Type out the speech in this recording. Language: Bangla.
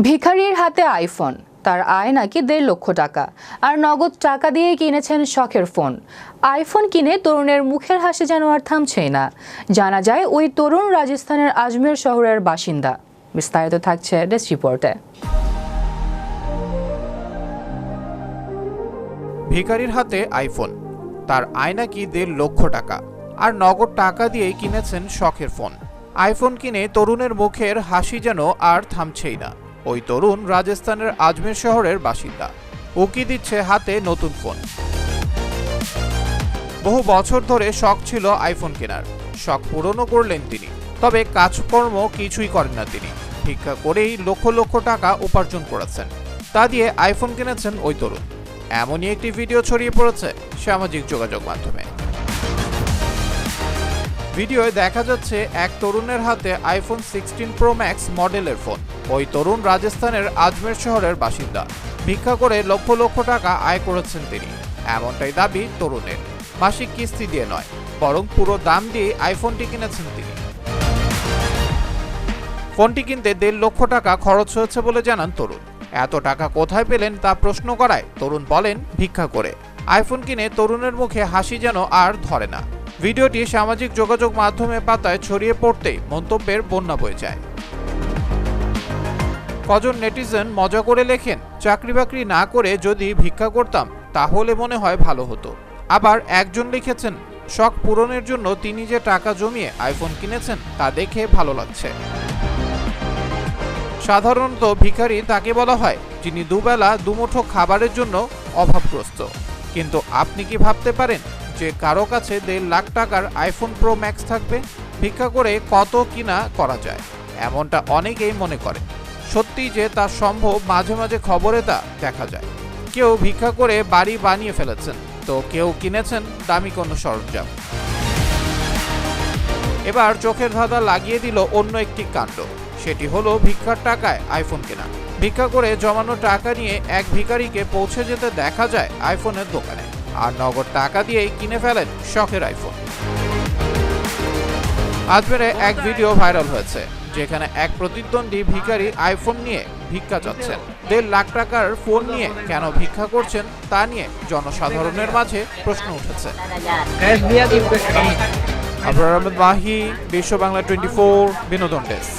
ভিখারির হাতে আইফোন, তার আয় নাকি ১.৫ লক্ষ টাকা, আর নগদ টাকা দিয়ে কিনেছেন শখের ফোন। আইফোন কিনে তরুণের মুখের হাসি যেন আর থামছেই না। জানা যায় ওই তরুণ রাজস্থানের আজমের শহরের বাসিন্দা। বিস্তারিত থাকছে ডেস্ক রিপোর্টে। ভিখারির হাতে আইফোন, তার আয় নাকি ১.৫ লক্ষ টাকা, আর নগদ টাকা দিয়েই কিনেছেন শখের ফোন। আইফোন কিনে তরুণের মুখের হাসি যেন আর থামছেই না। ওই তরুণ রাজস্থানের আজমের শহরের বাসিন্দা। উকি দিচ্ছে হাতে নতুন ফোন। বহু বছর ধরে শখ ছিল আইফোন কেনার। শখ পূরণও করলেন তিনি, তবে কাজকর্ম কিছুই করেন না তিনি। ভিক্ষা করেই লক্ষ লক্ষ টাকা উপার্জন করেছেন। তা দিয়ে আইফোন কিনেছেন ওই তরুণ। এমনই একটি ভিডিও ছড়িয়ে পড়েছে সামাজিক যোগাযোগ মাধ্যমে। ভিডিওয় দেখা যাচ্ছে এক তরুণের হাতে আইফোন 16 প্রো ম্যাক্স মডেলের ফোন। ওই তরুণ রাজস্থানের আজমের শহরের বাসিন্দা। ভিক্ষা করে লক্ষ লক্ষ টাকা আয় করেছেন তিনি, এমনটাই দাবি তরুণের। মাসিক কিস্তি দিয়ে নয়, বরং পুরো দাম দিয়ে আইফোনটি কিনেছেন তিনি। ফোনটি কিনতে ১.৫ লক্ষ টাকা খরচ হয়েছে বলে জানান তরুণ। এত টাকা কোথায় পেলেন তা প্রশ্ন করায় তরুণ বলেন, ভিক্ষা করে। আইফোন কিনে তরুণের মুখে হাসি যেন আর ধরে না। ভিডিওটি সামাজিক যোগাযোগ মাধ্যমে পাতায় ছড়িয়ে পড়তেই মন্তব্যের বন্যা বয়ে যায়। কজন নেটিজেন মজা করে লেখেন, চাকরি বাকরি না করে যদি ভিক্ষা করতাম তাহলে মনে হয় ভালো হতো। আবার একজন লিখেছেন, শখ পূরণের জন্য তিনি যে টাকা জমিয়ে আইফোন কিনেছেন তা দেখে ভালো লাগছে। সাধারণত ভিখারি তাকে বলা হয় যিনি দুবেলা দুমুঠো খাবারের জন্য অভাবগ্রস্ত। কিন্তু আপনি কি ভাবতে পারেন যে কারো কাছে ১.৫ লাখ টাকার আইফোন প্রো ম্যাক্স থাকবে? ভিক্ষা করে কত কিনা করা যায়, এমনটা অনেকেই মনে করে। সত্যি যে তা সম্ভব, মাঝে মাঝে খবরে তা দেখা যায়। কেউ ভিক্ষা করে বাড়ি বানিয়ে ফেলেছেন, তো কেউ কিনেছেন দামি কোনো সরঞ্জাম। এবার চোখের ধাঁধা লাগিয়ে দিল অন্য একটি কাণ্ড। সেটি হলো ভিক্ষার টাকায় আইফোন কেনা। ভিক্ষা করে জমানো টাকা নিয়ে এক ভিখারিকে পৌঁছে যেতে দেখা যায় আইফোনের দোকানে, আর নগদ টাকা দিয়েই কিনে ফেলেন শখের আইফোন। আজমেরে এক ভিডিও ভাইরাল হয়েছে, যেখানে এক প্রতিদ্বন্দ্বী ভিখারি আইফোন নিয়ে ভিক্ষা চাচ্ছেন। ১.৫ লাখ টাকার ফোন নিয়ে কেন ভিক্ষা করছেন তা নিয়ে জনসাধারণের মাঝে প্রশ্ন উঠেছে। আবরার আহমেদ মাহি, বিশ্ব বাংলা 24 বিনোদন ডেস্ক।